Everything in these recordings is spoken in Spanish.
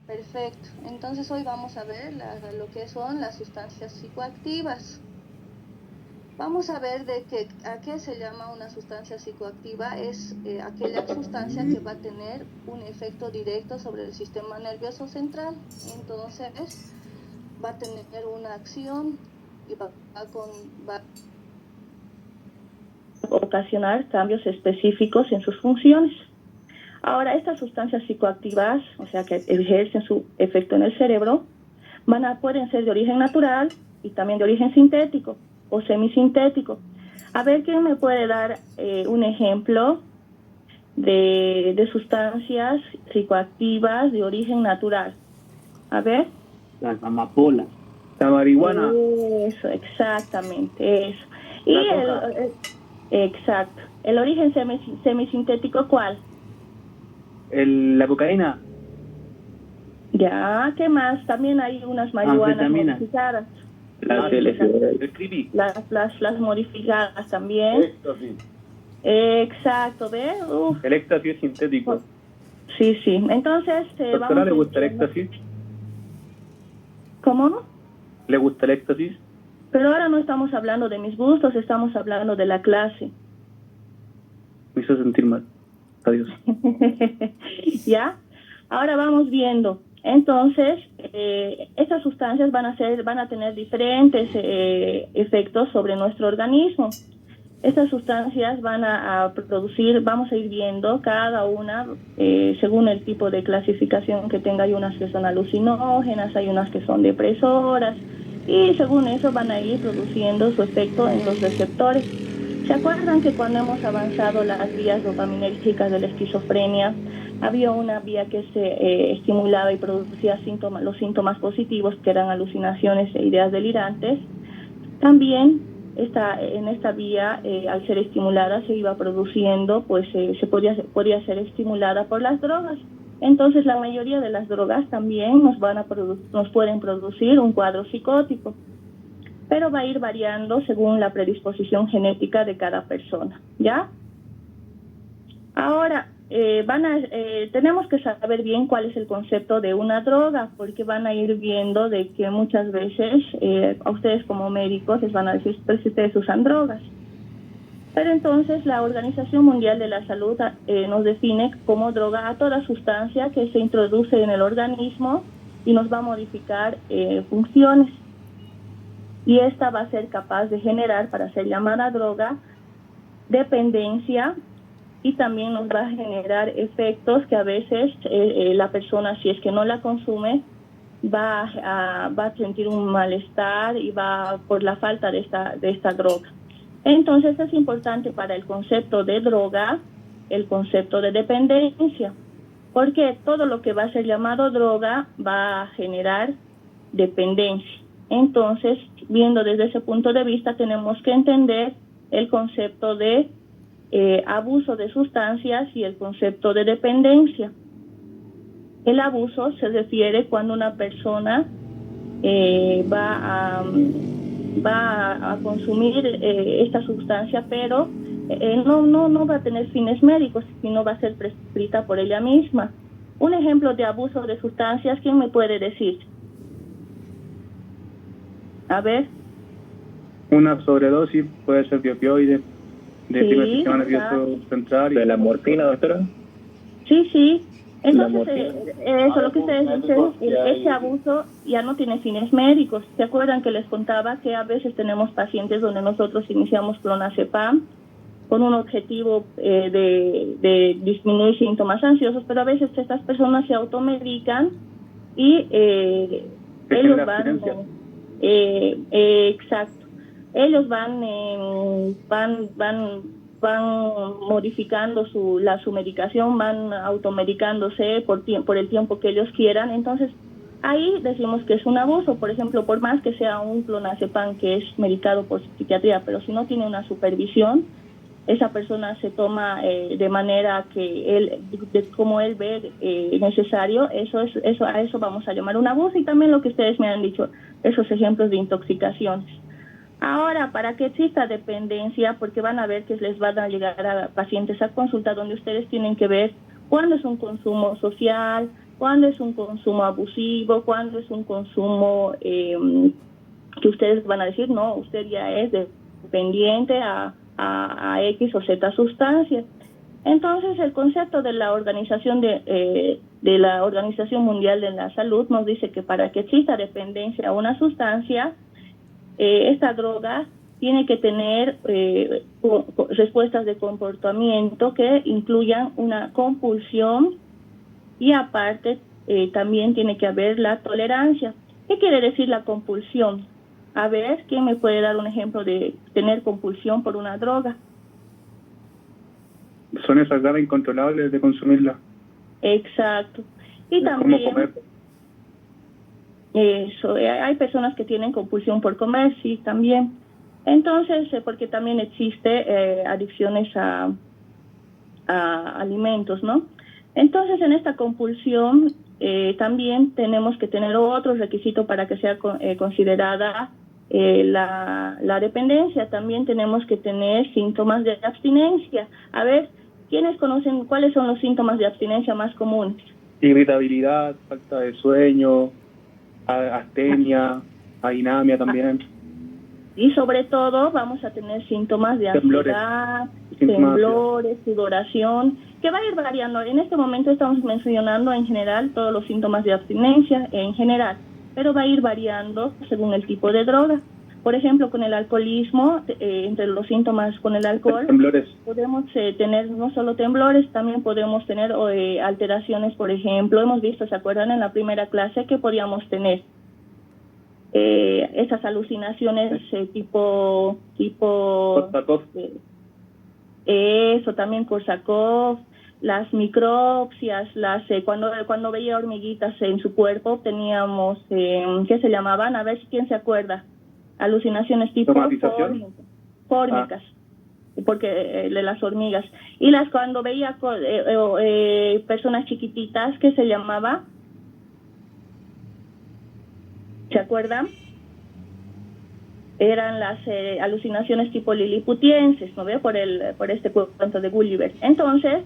Perfecto. Entonces hoy vamos a ver lo que son las sustancias psicoactivas. Vamos a ver a qué se llama una sustancia psicoactiva. Es aquella sustancia que va a tener un efecto directo sobre el sistema nervioso central. Entonces va a tener una acción y va a ocasionar cambios específicos en sus funciones. Ahora, estas sustancias psicoactivas, o sea, que ejercen su efecto en el cerebro, pueden ser de origen natural y también de origen sintético o semisintético. A ver, ¿quién me puede dar un ejemplo de sustancias psicoactivas de origen natural? A ver. Las amapolas, la marihuana. Eso, exactamente, eso. Y exacto. ¿El origen semisintético cuál? La cocaína. Ya, ¿qué más? También hay unas marihuanas modificadas. Las modificadas también. Éxtasis. Exacto, ¿ves? El éxtasis es sintético. Sí, sí. Entonces, ¿Doctora, le gusta el éxtasis? ¿Cómo no? ¿Le gusta el éxtasis? Pero ahora no estamos hablando de mis gustos, estamos hablando de la clase. Me hizo sentir mal. Adiós. ¿Ya? Ahora vamos viendo. Entonces, estas sustancias van a tener diferentes efectos sobre nuestro organismo. Estas sustancias van a producir, vamos a ir viendo cada una según el tipo de clasificación que tenga. Hay unas que son alucinógenas, hay unas que son depresoras, y según eso van a ir produciendo su efecto en los receptores. ¿Se acuerdan que cuando hemos avanzado las vías dopaminérgicas de la esquizofrenia, había una vía que se estimulaba y producía los síntomas positivos, que eran alucinaciones e ideas delirantes? También en esta vía, al ser estimulada, se iba produciendo, pues podía ser estimulada por las drogas. Entonces, la mayoría de las drogas también nos pueden producir un cuadro psicótico, pero va a ir variando según la predisposición genética de cada persona, ¿ya? Ahora, tenemos que saber bien cuál es el concepto de una droga, porque van a ir viendo de que muchas veces a ustedes como médicos les van a decir, pero si ustedes usan drogas. Pero entonces la Organización Mundial de la Salud nos define como droga a toda sustancia que se introduce en el organismo y nos va a modificar funciones. Y esta va a ser capaz de generar, para ser llamada droga, dependencia, y también nos va a generar efectos que a veces la persona, si es que no la consume, va a sentir un malestar y va por la falta de esta droga. Entonces es importante para el concepto de droga el concepto de dependencia, porque todo lo que va a ser llamado droga va a generar dependencia. Entonces, viendo desde ese punto de vista, tenemos que entender el concepto de abuso de sustancias y el concepto de dependencia. El abuso se refiere cuando una persona va a consumir esta sustancia, pero no va a tener fines médicos, sino va a ser prescrita por ella misma. Un ejemplo de abuso de sustancias, ¿quién me puede decir? A ver. Una sobredosis puede ser de opioides, del sistema nervioso central. ¿De la morfina, doctora? Sí. Entonces, eso lo que ustedes dicen, ese abuso ya no tiene fines médicos. ¿Se acuerdan que les contaba que a veces tenemos pacientes donde nosotros iniciamos clonazepam con un objetivo de disminuir síntomas ansiosos, pero a veces estas personas se automedican y ellos van... exacto. Ellos van modificando su medicación, van automedicándose por el tiempo que ellos quieran. Entonces, ahí decimos que es un abuso. Por ejemplo, por más que sea un clonazepam que es medicado por psiquiatría, pero si no tiene una supervisión, esa persona se toma de manera que como él ve necesario, a eso vamos a llamar un abuso. Y también lo que ustedes me han dicho, esos ejemplos de intoxicaciones. Ahora, para que exista dependencia, porque van a ver que les van a llegar a pacientes a consulta donde ustedes tienen que ver cuándo es un consumo social, cuándo es un consumo abusivo, cuándo es un consumo que ustedes van a decir, no, usted ya es dependiente a X o Z sustancias. Entonces, el concepto de la Organización de la Organización Mundial de la Salud nos dice que para que exista dependencia a una sustancia, esta droga tiene que tener respuestas de comportamiento que incluyan una compulsión y aparte también tiene que haber la tolerancia. ¿Qué quiere decir la compulsión? A ver, ¿quién me puede dar un ejemplo de tener compulsión por una droga? Son esas ganas incontrolables de consumirla. Exacto. Y es también como comer. Eso, hay personas que tienen compulsión por comer, sí, también. Entonces, porque también existe adicciones a alimentos, ¿no? Entonces, en esta compulsión también tenemos que tener otro requisito para que sea considerada la dependencia. También tenemos que tener síntomas de abstinencia. A ver, ¿quiénes conocen cuáles son los síntomas de abstinencia más comunes? Irritabilidad, falta de sueño, astenia, adinamia también. Y sobre todo vamos a tener síntomas de ansiedad, temblores, sudoración, que va a ir variando. En este momento estamos mencionando en general todos los síntomas de abstinencia en general, pero va a ir variando según el tipo de droga. Por ejemplo, con el alcoholismo, entre los síntomas con el alcohol, podemos tener no solo temblores, también podemos tener alteraciones, por ejemplo, hemos visto, ¿se acuerdan en la primera clase que podíamos tener? Esas alucinaciones tipo eso también Korsakoff, las micropsias, cuando veía hormiguitas en su cuerpo teníamos ¿qué se llamaban? A ver si quién se acuerda, alucinaciones tipo fórmicas, porque de las hormigas, y cuando veía personas chiquititas, ¿qué se llamaba? ¿Se acuerdan? Eran las alucinaciones tipo liliputienses, ¿no ve? Por este cuento de Gulliver. Entonces,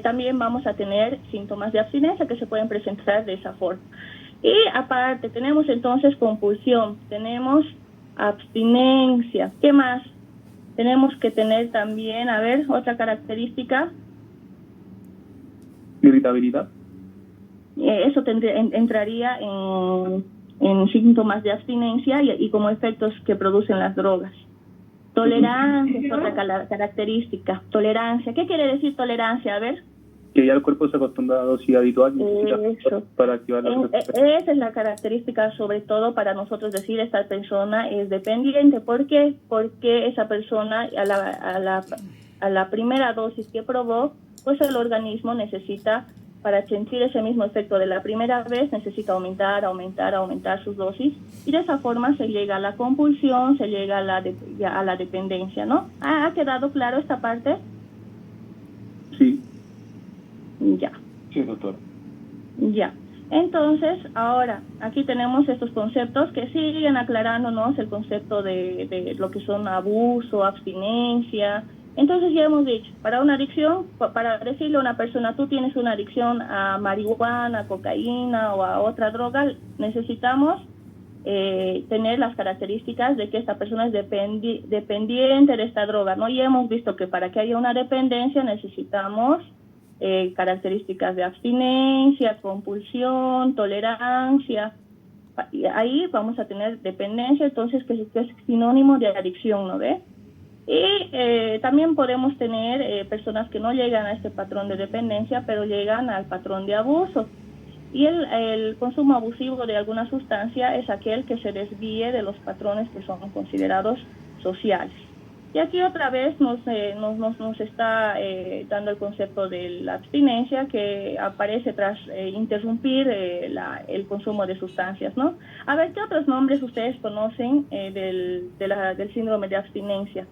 también vamos a tener síntomas de abstinencia que se pueden presentar de esa forma. Y aparte, tenemos entonces compulsión, tenemos abstinencia. ¿Qué más? Tenemos que tener también, a ver, otra característica. Irritabilidad. Eso entraría en síntomas de abstinencia y como efectos que producen las drogas. Tolerancia es otra característica. Tolerancia. ¿Qué quiere decir tolerancia? A ver. Que ya el cuerpo se acostumbra a la dosis habitual para activar la esa es la característica, sobre todo para nosotros decir esta persona es dependiente. ¿Por qué? Porque esa persona a la primera dosis que probó, pues el organismo necesita, para sentir ese mismo efecto de la primera vez, necesita aumentar sus dosis, y de esa forma se llega a la compulsión, se llega a la dependencia, ¿no? ¿Ha quedado claro esta parte? Sí. Ya. Sí, doctor. Ya. Entonces, ahora, aquí tenemos estos conceptos que siguen aclarándonos el concepto de lo que son abuso, abstinencia. Entonces ya hemos dicho, para una adicción, para decirle a una persona, tú tienes una adicción a marihuana, a cocaína o a otra droga, necesitamos tener las características de que esta persona es dependiente de esta droga, ¿no? Y hemos visto que para que haya una dependencia necesitamos características de abstinencia, compulsión, tolerancia. Y ahí vamos a tener dependencia, entonces que es sinónimo de adicción, ¿no ve? Y también podemos tener personas que no llegan a este patrón de dependencia, pero llegan al patrón de abuso. Y el consumo abusivo de alguna sustancia es aquel que se desvíe de los patrones que son considerados sociales. Y aquí otra vez nos está dando el concepto de la abstinencia, que aparece tras interrumpir el consumo de sustancias, ¿no? A ver, ¿qué otros nombres ustedes conocen del síndrome de abstinencia?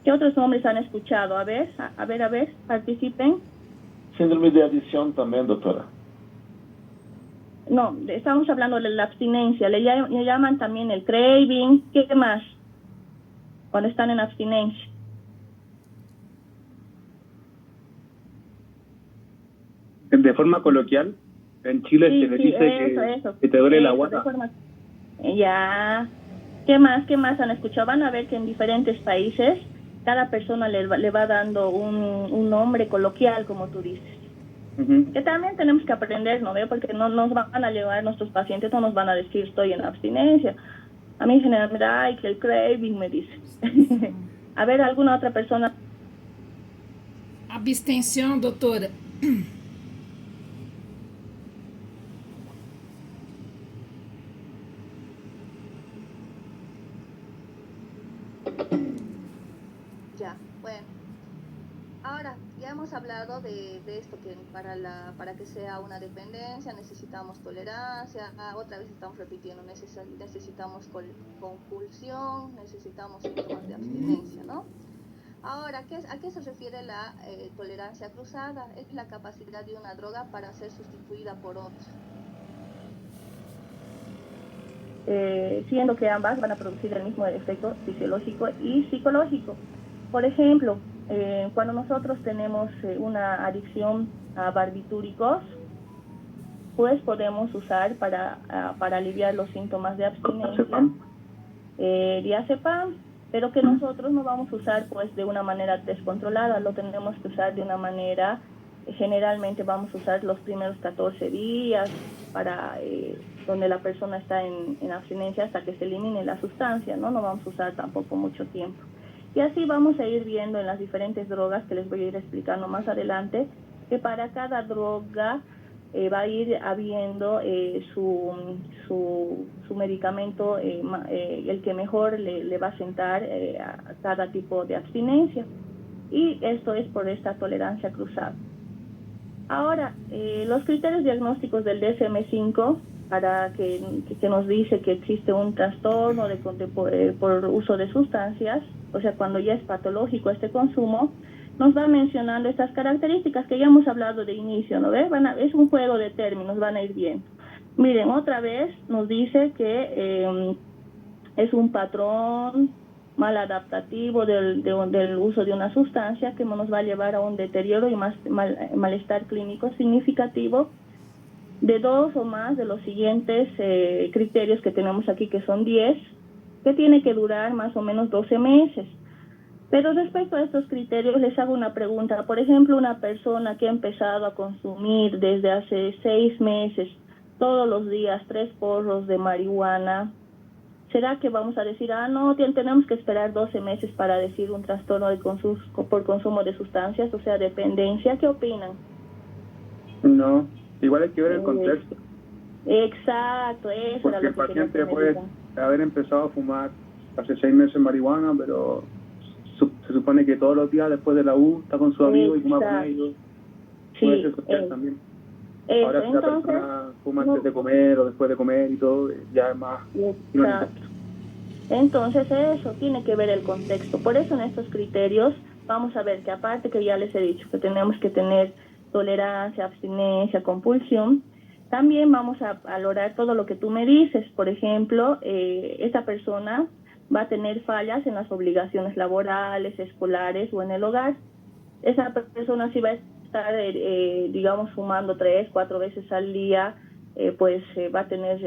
¿Qué otros nombres han escuchado? A ver, participen. Síndrome de adicción también, doctora. No, estamos hablando de la abstinencia. Le llaman también el craving. ¿Qué más? Cuando están en abstinencia. De forma coloquial, En Chile Sí, se le sí, dice eso. que te duele la Eso, guata. de forma- Ya. ¿Qué más? ¿Qué más han escuchado? Van a ver que en diferentes países cada persona le va dando un nombre coloquial, como tú dices. Ujú. Que también tenemos que aprender, ¿no ve? Porque no nos van a llevar nuestros pacientes, no nos van a decir estoy en abstinencia. A mí generalmente, ay, que el craving me dice. A ver, ¿alguna otra persona? Abstenção, doutora. Ya, bueno. Ahora, ya hemos hablado de esto, que para que sea una dependencia necesitamos tolerancia, otra vez estamos repitiendo, necesitamos compulsión, necesitamos síntomas de abstinencia, ¿no? Ahora, ¿a qué se refiere la tolerancia cruzada? Es la capacidad de una droga para ser sustituida por otra. Siendo que ambas van a producir el mismo efecto fisiológico y psicológico. Por ejemplo, cuando nosotros tenemos una adicción a barbitúricos, pues podemos usar para aliviar los síntomas de abstinencia diazepam, pero que nosotros no vamos a usar pues de una manera descontrolada, lo tenemos que usar de una manera, generalmente vamos a usar los primeros 14 días para donde la persona está en abstinencia hasta que se elimine la sustancia, ¿no? No vamos a usar tampoco mucho tiempo. Y así vamos a ir viendo en las diferentes drogas que les voy a ir explicando más adelante, que para cada droga va a ir habiendo su medicamento, el que mejor le va a sentar a cada tipo de abstinencia. Y esto es por esta tolerancia cruzada. Ahora, los criterios diagnósticos del DSM-5 para que nos dice que existe un trastorno por uso de sustancias, o sea, cuando ya es patológico este consumo, nos va mencionando estas características que ya hemos hablado de inicio, ¿no ves? Es un juego de términos, van a ir viendo. Miren, otra vez nos dice que es un patrón mal adaptativo del uso de una sustancia que nos va a llevar a un deterioro y malestar clínico significativo de dos o más de los siguientes criterios que tenemos aquí, que son 10, que tiene que durar más o menos 12 meses. Pero respecto a estos criterios, les hago una pregunta. Por ejemplo, una persona que ha empezado a consumir desde hace 6 meses, todos los días, 3 porros de marihuana, ¿será que vamos a decir, no, tenemos que esperar 12 meses para decir un trastorno por consumo de sustancias, o sea, dependencia? ¿Qué opinan? No, igual hay que ver el contexto. Exacto, eso porque era lo el que quería paciente que me puede digan. haber empezado a fumar hace 6 meses marihuana, pero se supone que todos los días después de la U está con su amigo y fuma con ellos. Puede ser social también. Ahora si la persona fuma antes de comer o después de comer y todo, ya es más irónico. Entonces eso tiene que ver el contexto. Por eso en estos criterios vamos a ver que aparte que ya les he dicho que tenemos que tener tolerancia, abstinencia, compulsión, también vamos a valorar todo lo que tú me dices. Por ejemplo, esta persona va a tener fallas en las obligaciones laborales, escolares o en el hogar. Esa persona sí va a estar, digamos, fumando 3, 4 veces al día, va a tener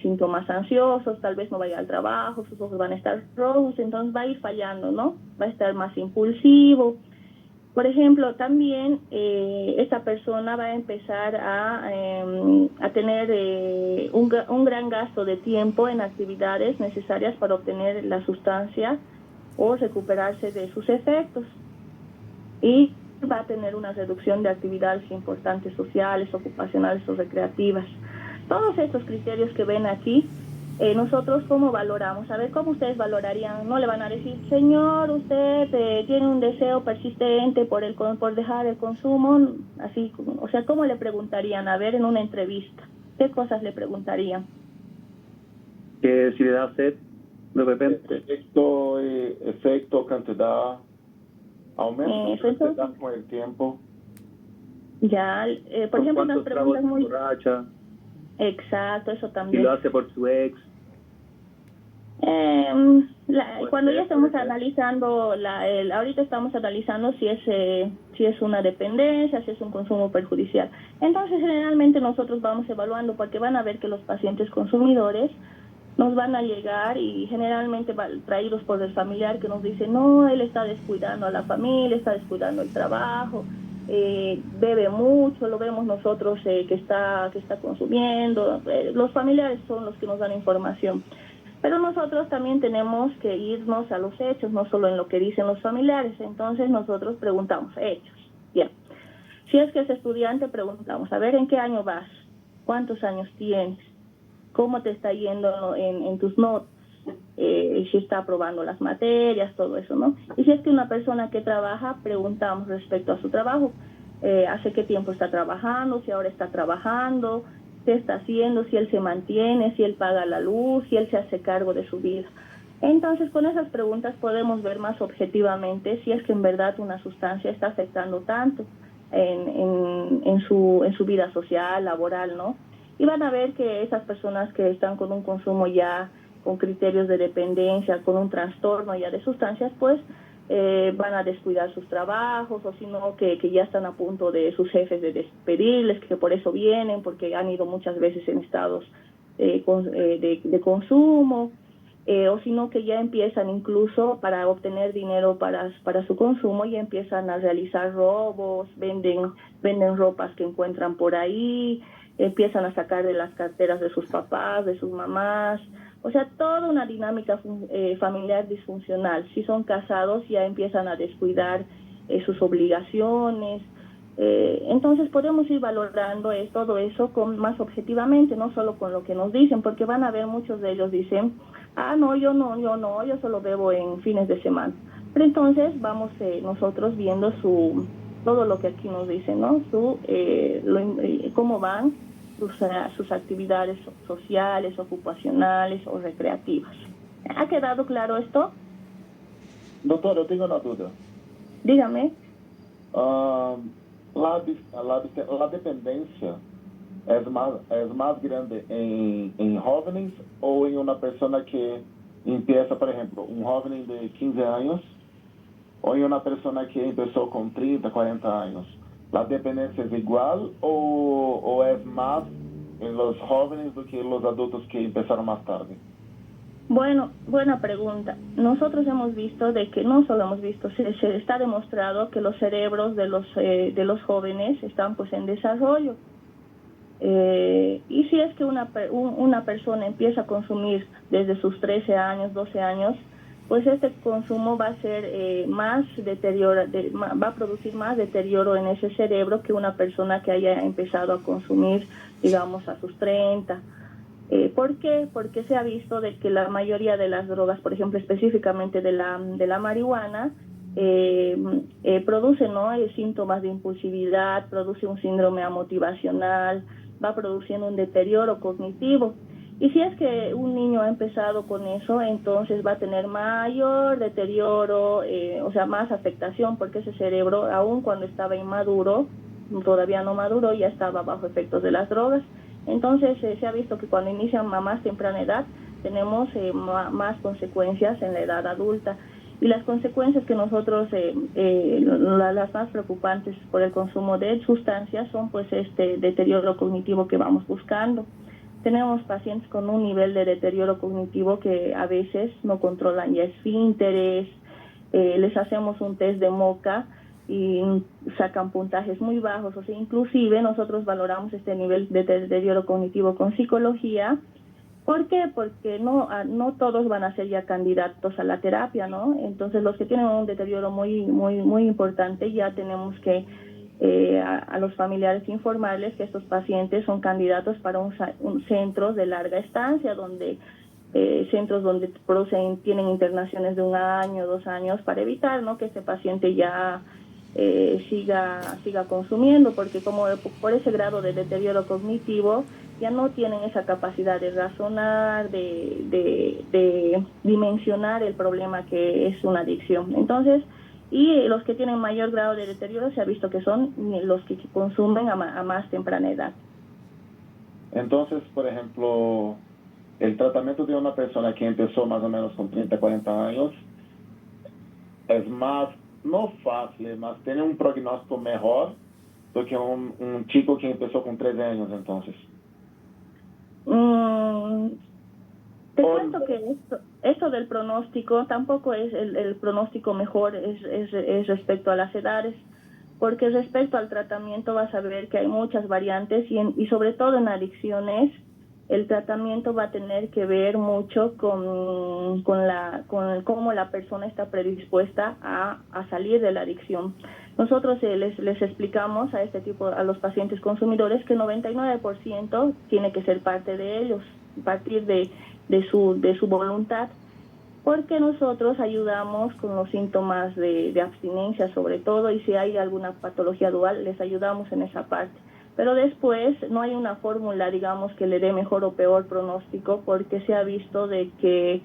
síntomas ansiosos, tal vez no vaya al trabajo, sus ojos van a estar rojos, entonces va a ir fallando, ¿no? Va a estar más impulsivo. Por ejemplo, también esta persona va a empezar a tener un gran gasto de tiempo en actividades necesarias para obtener la sustancia o recuperarse de sus efectos. Y va a tener una reducción de actividades importantes sociales, ocupacionales o recreativas. Todos estos criterios que ven aquí, nosotros cómo valoramos, a ver cómo ustedes valorarían. No le van a decir, señor, usted tiene un deseo persistente por dejar el consumo, así, o sea, ¿cómo le preguntarían? A ver, en una entrevista, ¿qué cosas le preguntarían? Que si le da sed, de repente. Efecto, cantidad, aumenta cantidad con el tiempo. Ya, por ejemplo, unas preguntas muy... borracha. Exacto, eso también. Si lo hace por su ex. Cuando ya estamos analizando, ahorita estamos analizando si es una dependencia, si es un consumo perjudicial. Entonces, generalmente nosotros vamos evaluando porque van a ver que los pacientes consumidores nos van a llegar y generalmente traídos por el familiar que nos dice, no, él está descuidando a la familia, está descuidando el trabajo, bebe mucho, lo vemos nosotros que está consumiendo. Los familiares son los que nos dan información. Pero nosotros también tenemos que irnos a los hechos, no solo en lo que dicen los familiares. Entonces nosotros preguntamos hechos. Bien. Si es que es estudiante, preguntamos, a ver, ¿en qué año vas? ¿Cuántos años tienes? ¿Cómo te está yendo en tus notas? Si está aprobando las materias, todo eso, ¿no? Y si es que una persona que trabaja, preguntamos respecto a su trabajo. ¿Hace qué tiempo está trabajando? Si ahora está trabajando, qué está haciendo, si él se mantiene, si él paga la luz, si él se hace cargo de su vida. Entonces, con esas preguntas podemos ver más objetivamente si es que en verdad una sustancia está afectando tanto en su vida social, laboral, ¿no? Y van a ver que esas personas que están con un consumo ya con criterios de dependencia, con un trastorno ya de sustancias, pues van a descuidar sus trabajos, o si no, que ya están a punto de sus jefes de despedirles, que por eso vienen, porque han ido muchas veces en estados de consumo, o si no, que ya empiezan incluso para obtener dinero para su consumo, y empiezan a realizar robos, venden ropas que encuentran por ahí, empiezan a sacar de las carteras de sus papás, de sus mamás. O sea, toda una dinámica familiar disfuncional. Si son casados, ya empiezan a descuidar sus obligaciones. Entonces podemos ir valorando todo eso más objetivamente, no solo con lo que nos dicen, porque van a ver muchos de ellos dicen, no, yo solo bebo en fines de semana. Pero entonces vamos nosotros viendo todo lo que aquí nos dicen, ¿no? Cómo van sus actividades sociales, ocupacionales o recreativas. ¿Ha quedado claro esto? Doctor, yo tengo una duda. Dígame. La dependencia es más grande en jóvenes o en una persona que empieza, por ejemplo, un joven de 15 años o en una persona que empezó con 30, 40 años? ¿La dependencia es igual o es más en los jóvenes do que en los adultos que empezaron más tarde? Bueno, buena pregunta. Nosotros hemos visto se está demostrado que los cerebros de los jóvenes están pues en desarrollo. Y si es que una persona empieza a consumir desde sus 13 años, 12 años, pues este consumo va a ser va a producir más deterioro en ese cerebro que una persona que haya empezado a consumir, digamos, a sus 30. ¿Por qué? Porque se ha visto de que la mayoría de las drogas, por ejemplo, específicamente de la marihuana, produce, ¿no?, síntomas de impulsividad, produce un síndrome amotivacional, va produciendo un deterioro cognitivo. Y si es que un niño ha empezado con eso, entonces va a tener mayor deterioro, o sea, más afectación, porque ese cerebro, aun cuando estaba inmaduro, todavía no maduró, ya estaba bajo efectos de las drogas. Entonces se ha visto que cuando inician a más temprana edad tenemos más consecuencias en la edad adulta. Y las consecuencias que nosotros, las más preocupantes por el consumo de sustancias son pues este deterioro cognitivo que vamos buscando. Tenemos pacientes con un nivel de deterioro cognitivo que a veces no controlan ya esfínteres, les hacemos un test de MOCA y sacan puntajes muy bajos, o sea, inclusive nosotros valoramos este nivel de deterioro cognitivo con psicología. ¿Por qué? Porque no todos van a ser ya candidatos a la terapia, ¿no? Entonces los que tienen un deterioro muy importante, ya tenemos que a los familiares informarles que estos pacientes son candidatos para un centro de larga estancia, donde centros donde tienen internaciones de 1 año, 2 años, para evitar, ¿no?, que este paciente ya siga consumiendo, porque como por ese grado de deterioro cognitivo ya no tienen esa capacidad de razonar, de dimensionar el problema que es una adicción. Entonces, y los que tienen mayor grado de deterioro se ha visto que son los que consumen a más temprana edad. Entonces, por ejemplo, el tratamiento de una persona que empezó más o menos con 30, 40 años es más, no fácil, más tiene un pronóstico mejor do que un chico que empezó con 13 años entonces. Te cuento que esto del pronóstico tampoco es el pronóstico mejor, es respecto a las edades, porque respecto al tratamiento vas a ver que hay muchas variantes y sobre todo en adicciones el tratamiento va a tener que ver mucho con cómo la persona está predispuesta a salir de la adicción. Nosotros les explicamos a los pacientes consumidores que 99% tiene que ser parte de ellos, a partir de su voluntad, porque nosotros ayudamos con los síntomas de abstinencia sobre todo, y si hay alguna patología dual les ayudamos en esa parte. Pero después no hay una fórmula, digamos, que le dé mejor o peor pronóstico, porque se ha visto de que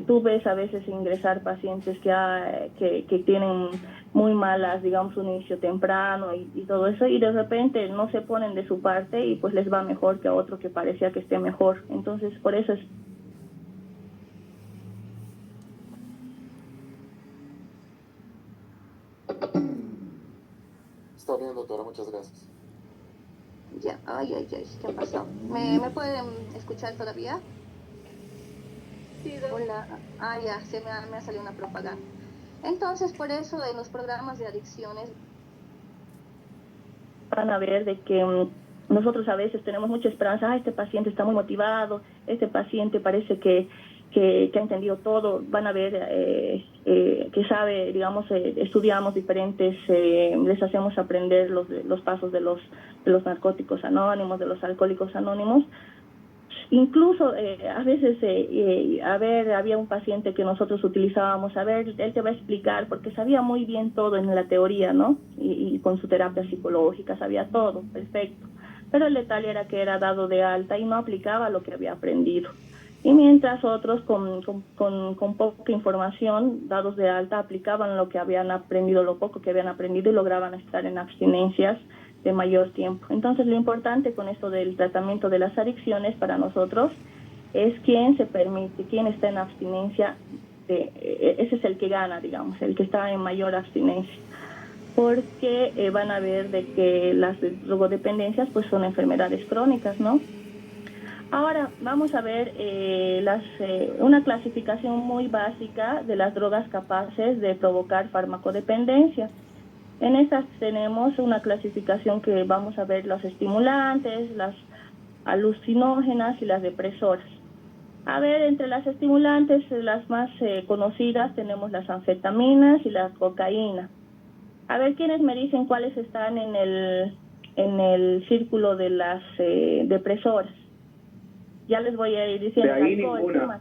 tú ves a veces ingresar pacientes que tienen muy malas, digamos, un inicio temprano y todo eso, y de repente no se ponen de su parte y pues les va mejor que a otro que parecía que esté mejor. Entonces, por eso es... Está bien, doctora, muchas gracias. Ya, ¿qué pasó? ¿Me pueden escuchar todavía? Sí, Hola. Ya, me ha salido una propaganda. Entonces, por eso en los programas de adicciones van a ver de que nosotros a veces tenemos mucha esperanza, este paciente está muy motivado, este paciente parece que ha entendido todo, van a ver que sabe, digamos, estudiamos diferentes, les hacemos aprender los pasos de los narcóticos anónimos, de los alcohólicos anónimos. Incluso a veces, había un paciente que nosotros utilizábamos, él te va a explicar, porque sabía muy bien todo en la teoría, ¿no? Y con su terapia psicológica sabía todo, perfecto. Pero el detalle era que era dado de alta y no aplicaba lo que había aprendido. Y mientras otros con poca información, dados de alta, aplicaban lo que habían aprendido, lo poco que habían aprendido, y lograban estar en abstinencias de mayor tiempo. Entonces, lo importante con esto del tratamiento de las adicciones para nosotros es quién se permite, quién está en abstinencia, ese es el que gana, digamos, el que está en mayor abstinencia, porque van a ver de que las drogodependencias pues son enfermedades crónicas, ¿no? Ahora vamos a ver una clasificación muy básica de las drogas capaces de provocar farmacodependencia. En estas tenemos una clasificación que vamos a ver los estimulantes, las alucinógenas y las depresoras. A ver, entre las estimulantes, las más conocidas, tenemos las anfetaminas y la cocaína. A ver, ¿quiénes me dicen cuáles están en el círculo de las depresoras? Ya les voy a ir diciendo. De ahí ninguna.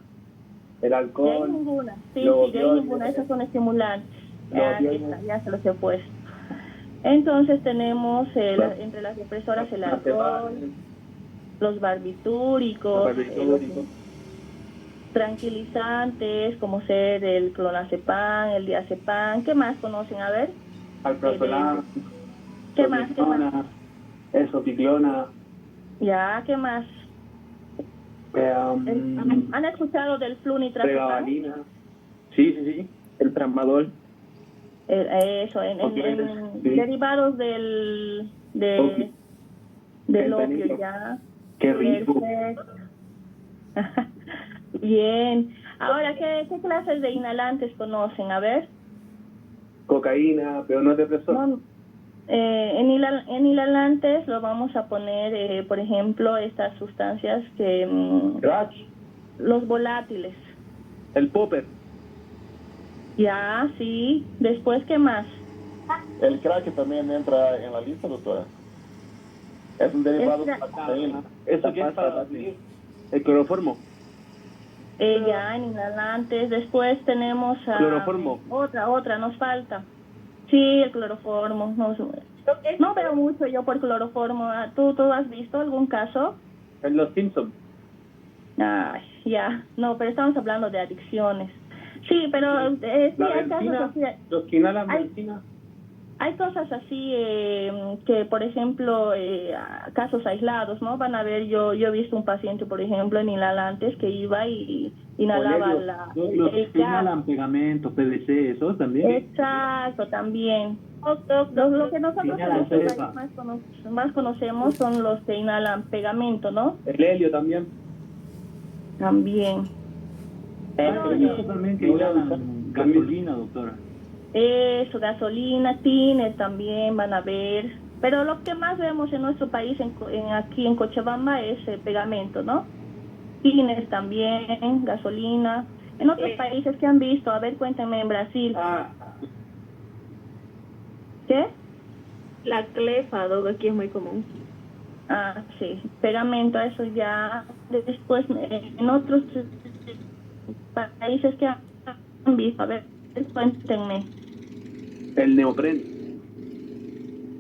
El alcohol. De ahí ninguna. Sí, de ahí ninguna. Esas son estimulantes. Aquí está, ya se los he puesto. Entonces tenemos entre las depresoras el alcohol, los barbitúricos, tranquilizantes como ser el clonazepam, el diazepam. ¿Qué más conocen? A ver. Alprazolam. ¿Qué más? Esoticlona. Ya, ¿qué más? ¿Han escuchado del flunitrazepam? Pregabalina. Sí. El tramadol. Eso, derivados del opio, ya. Qué rico. Bien. Ahora, ¿qué clases de inhalantes conocen? A ver. Cocaína, pero no es depresor. No, en inhalantes lo vamos a poner, por ejemplo, estas sustancias que... los volátiles. El popper. Ya, sí. Después, ¿qué más? El crack también entra en la lista, doctora. Es un derivado de la cocaína. ¿Eso qué pasa? El cloroformo. Ya, en inhalantes. Después tenemos cloroformo. Otra, nos falta. Sí, el cloroformo. No veo mucho yo por cloroformo. ¿Tú has visto algún caso? En los Simpsons. Ay, ya. No, pero estamos hablando de adicciones. Sí, pero sí hay casos así. Los que inhalan medicina. Hay cosas así que, por ejemplo, casos aislados, ¿no? Van a ver, yo he visto un paciente, por ejemplo, en inhalantes que iba y inhalaba los que inhalan pegamento, PVC, ¿esos también? Exacto, también. Lo que nosotros en nuestro país más conocemos son los que inhalan pegamento, ¿no? El helio también. También. Pero también que inhalan gasolina, doctora. Eso, gasolina, tines también van a ver. Pero lo que más vemos en nuestro país, aquí en Cochabamba, es pegamento, ¿no? Tines también, gasolina. En otros países que han visto, a ver, cuéntenme en Brasil. ¿Qué? La clefa, Doc, aquí es muy común. Ah, sí, pegamento, eso ya. Después, en otros países que han visto, a ver, cuéntenme. El neopren.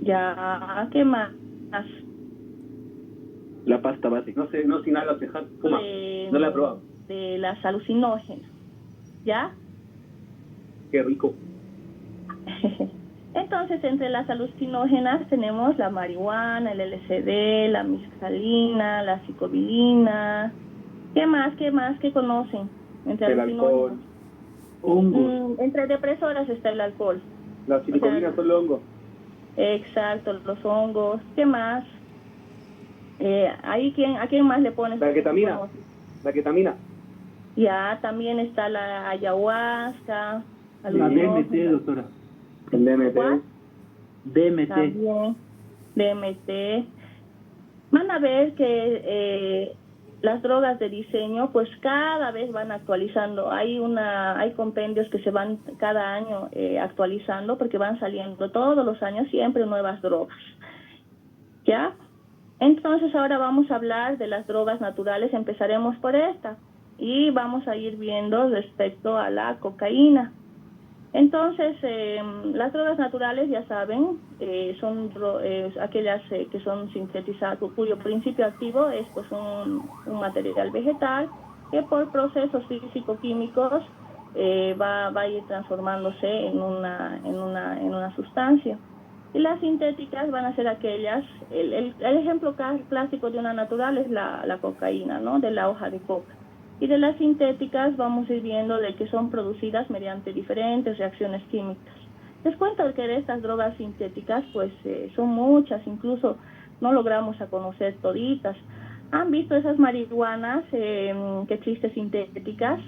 Ya, ¿qué más? La pasta base. No sé, no sin nada cejar. Fuma. No la he probado. De las alucinógenas. ¿Ya? Qué rico. Entonces, entre las alucinógenas tenemos la marihuana, el LSD, la mescalina, la psicobilina. ¿Qué más? ¿Qué conocen? Entre el alcohol. Entre depresoras está el alcohol. Las psicobilinas son los hongos. Exacto, los hongos. ¿Qué más? ¿A quién más le pones? La ketamina. La ketamina. Ya, también está la ayahuasca. La DMT, doctora. El DMT. ¿Cuál? DMT. También, DMT. Van a ver que las drogas de diseño, pues cada vez van actualizando. Hay compendios que se van cada año actualizando porque van saliendo todos los años siempre nuevas drogas. ¿Ya? Entonces ahora vamos a hablar de las drogas naturales. Empezaremos por esta y vamos a ir viendo respecto a la cocaína. Entonces, las drogas naturales, ya saben, son aquellas que son sintetizadas, cuyo principio activo es pues un material vegetal que por procesos físico-químicos va a ir transformándose en una sustancia. Y las sintéticas van a ser aquellas, el ejemplo clásico de una natural es la cocaína, ¿no? De la hoja de coca. Y de las sintéticas vamos a ir viendo de que son producidas mediante diferentes reacciones químicas. Les cuento que de estas drogas sintéticas, pues son muchas, incluso no logramos a conocer toditas. ¿Han visto esas marihuanas que existen sintéticas?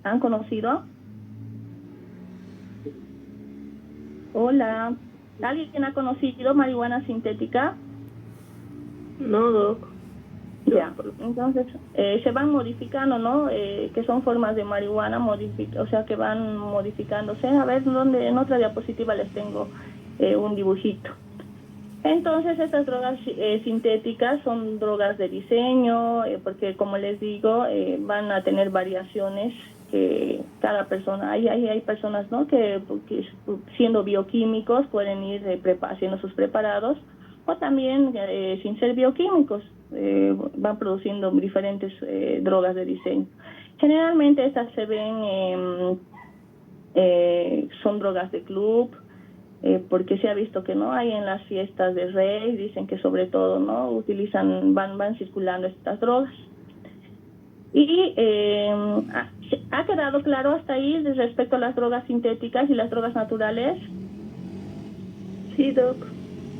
¿Han conocido? Hola. ¿Alguien ha conocido marihuana sintética? No, Doc. Ya, entonces se van modificando, ¿no? Que son formas de marihuana, o sea, que van modificándose. A ver, en otra diapositiva les tengo un dibujito. Entonces, estas drogas sintéticas son drogas de diseño, porque como les digo, van a tener variaciones que cada persona, hay personas, ¿no? Que siendo bioquímicos pueden ir haciendo sus preparados, o también sin ser bioquímicos van produciendo diferentes drogas de diseño. Generalmente estas se ven, son drogas de club, porque se ha visto que no hay en las fiestas de rey, dicen que sobre todo no utilizan, van circulando estas drogas. Y ¿ha quedado claro hasta ahí respecto a las drogas sintéticas y las drogas naturales? Sí, Doc.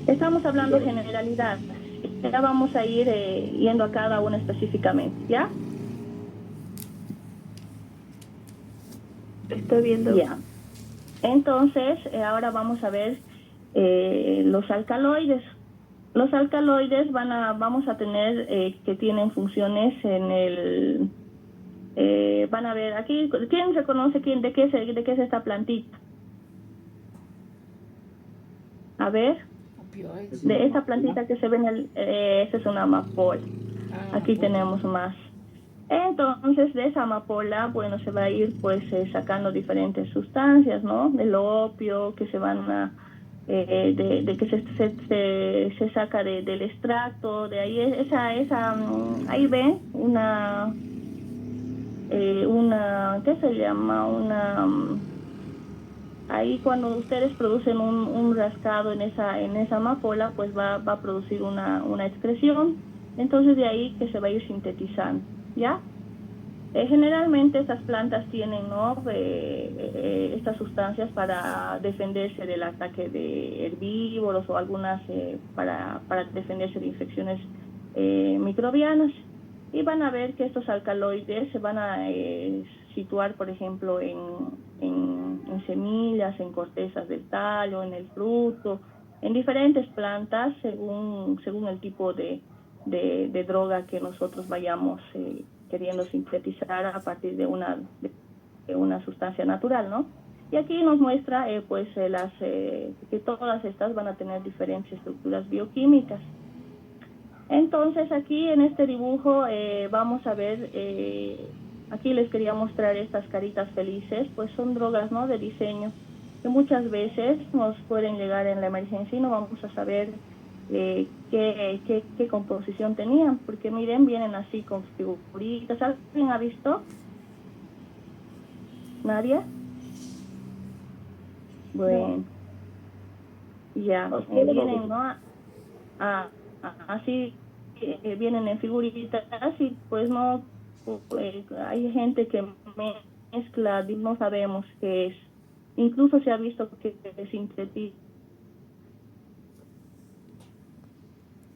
Estamos hablando generalidad. Ya vamos a ir yendo a cada una específicamente, ¿ya? Está bien, Doc. Ya. Entonces, ahora vamos a ver los alcaloides. Los alcaloides vamos a tener que tienen funciones en el... van a ver aquí, ¿quién reconoce de qué es esta plantita? A ver, de esta plantita que se ve en esta es una amapola. Aquí tenemos más. Entonces, de esa amapola, bueno, se va a ir pues sacando diferentes sustancias, ¿no? Del opio, que se van a... de que se saca del extracto, de ahí ahí ven una ¿qué se llama? Ahí cuando ustedes producen un rascado en esa amapola, pues va a producir una excreción. Entonces de ahí que se va a ir sintetizando, ¿ya? Generalmente estas plantas tienen, ¿no?, estas sustancias para defenderse del ataque de herbívoros o algunas para defenderse de infecciones microbianas. Y van a ver que estos alcaloides se van a situar, por ejemplo, en semillas, en cortezas del tallo, en el fruto, en diferentes plantas según el tipo de droga que nosotros vayamos queriendo sintetizar a partir de una sustancia natural, ¿no? Y aquí nos muestra que todas estas van a tener diferentes estructuras bioquímicas. Entonces aquí en este dibujo vamos a ver, aquí les quería mostrar estas caritas felices, pues son drogas, ¿no?, de diseño, que muchas veces nos pueden llegar en la emergencia y no vamos a saber qué composición tenían, porque miren, vienen así con figuritas. ¿Alguien ha visto? ¿Nadie? Bueno, ya, vienen, ¿no? Así vienen en figuritas y pues no, hay gente que mezcla, no sabemos qué es. Incluso se ha visto que se sintetiza